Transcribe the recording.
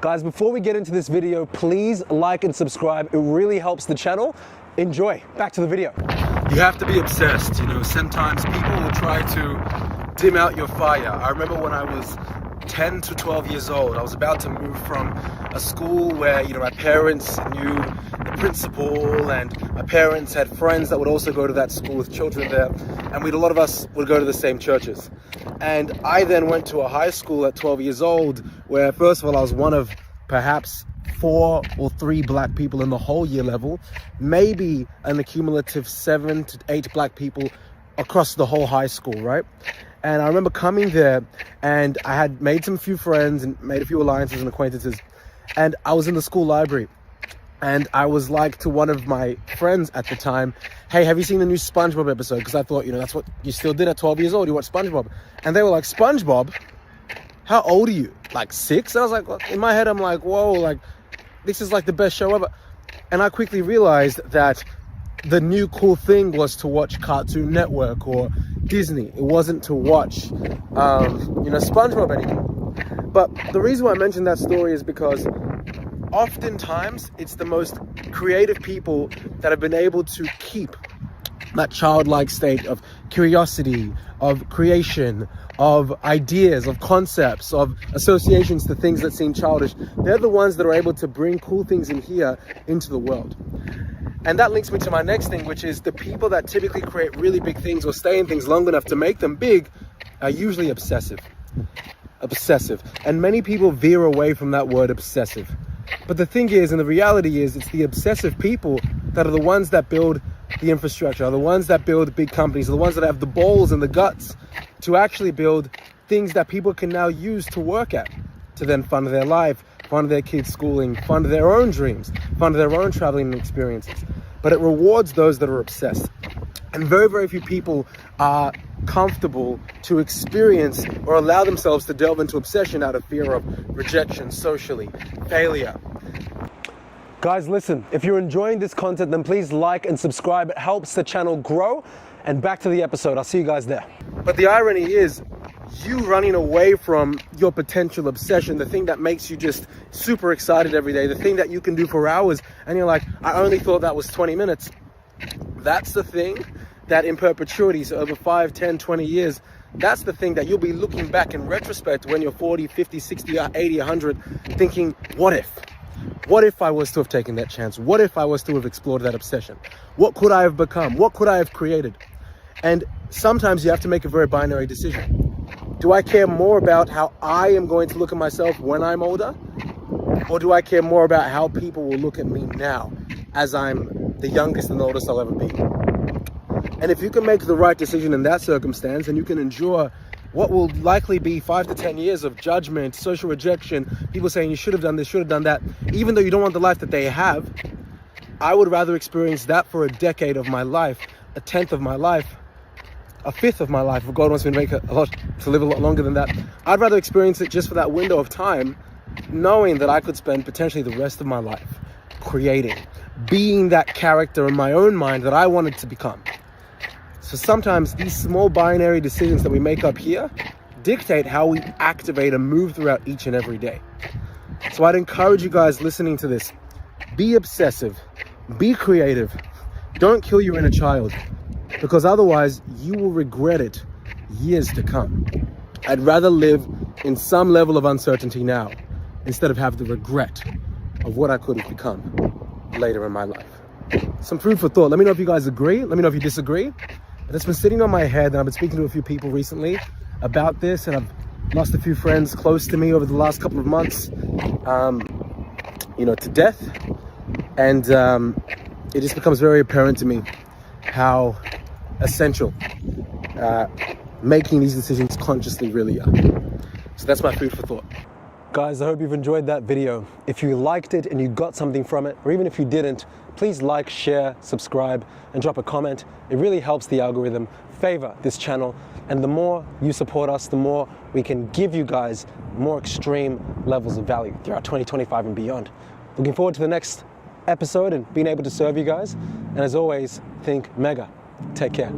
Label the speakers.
Speaker 1: Guys, before we get into this video, please like and subscribe. It really helps the channel. Enjoy. Back to the video.
Speaker 2: You have to be obsessed. You know, sometimes people will try to dim out your fire. I remember when I was 10 to 12 years old, I was about to move from a school where, you know, my parents knew the principal and my parents had friends that would also go to that school with children there, and a lot of us would go to the same churches. And I then went to a high school at 12 years old where, first of all, I was one of perhaps 4 or 3 black people in the whole year level, maybe an accumulative 7 to 8 black people across the whole high school, right? And I remember coming there and I had made some few friends and made a few alliances and acquaintances. And I was in the school library and I was like to one of my friends at the time, hey, have you seen the new SpongeBob episode? Because I thought, you know, that's what you still did at 12 years old. You watch SpongeBob. And they were like, SpongeBob? How old are you? Like 6? And I was like, well, in my head, I'm like, whoa, like this is like the best show ever. And I quickly realized that the new cool thing was to watch Cartoon Network or Disney. It wasn't to watch, SpongeBob anymore. But the reason why I mentioned that story is because oftentimes it's the most creative people that have been able to keep that childlike state of curiosity, of creation, of ideas, of concepts, of associations to things that seem childish. They're the ones that are able to bring cool things in here into the world. And that links me to my next thing, which is the people that typically create really big things or stay in things long enough to make them big are usually obsessive. And many people veer away from that word obsessive. But the thing is, and the reality is, it's the obsessive people that are the ones that build the infrastructure, are the ones that build big companies, are the ones that have the balls and the guts to actually build things that people can now use to work at, to then fund their life, fund their kids' schooling, fund their own dreams, fund their own traveling experiences. But it rewards those that are obsessed. And very, very few people are comfortable to experience or allow themselves to delve into obsession out of fear of rejection socially, failure.
Speaker 1: Guys, listen, if you're enjoying this content, then please like and subscribe. It helps the channel grow. And back to the episode. I'll see you guys there.
Speaker 2: But the irony is, you running away from your potential obsession, the thing that makes you just super excited every day, the thing that you can do for hours, and you're like, I only thought that was 20 minutes. That's the thing that in perpetuity, so over 5, 10, 20 years, that's the thing that you'll be looking back in retrospect when you're 40, 50, 60, 80, 100, thinking, what if? What if I was to have taken that chance? What if I was to have explored that obsession? What could I have become? What could I have created? And sometimes you have to make a very binary decision. Do I care more about how I am going to look at myself when I'm older? Or do I care more about how people will look at me now as I'm the youngest and oldest I'll ever be? And if you can make the right decision in that circumstance, and you can endure what will likely be 5 to 10 years of judgment, social rejection, people saying you should have done this, should have done that, even though you don't want the life that they have, I would rather experience that for a decade of my life, a 10th of my life, a 5th of my life. If God wants me to live a lot longer than that, I'd rather experience it just for that window of time, knowing that I could spend potentially the rest of my life creating, being that character in my own mind that I wanted to become. So sometimes these small binary decisions that we make up here dictate how we activate and move throughout each and every day. So I'd encourage you guys listening to this, be obsessive, be creative, don't kill your inner child, because otherwise you will regret it years to come. I'd rather live in some level of uncertainty now instead of have the regret of what I could have become later in my life. Some food for thought. Let me know if you guys agree. Let me know if you disagree. But it's been sitting on my head, and I've been speaking to a few people recently about this, and I've lost a few friends close to me over the last couple of months, to death. And it just becomes very apparent to me how essential making these decisions consciously really are. So that's my food for thought.
Speaker 1: Guys, I hope you've enjoyed that video. If you liked it and you got something from it, or even if you didn't, please like, share, subscribe, and drop a comment. It really helps the algorithm favor this channel. And the more you support us, the more we can give you guys more extreme levels of value throughout 2025 and beyond. Looking forward to the next episode and being able to serve you guys. And as always, think mega. Take care.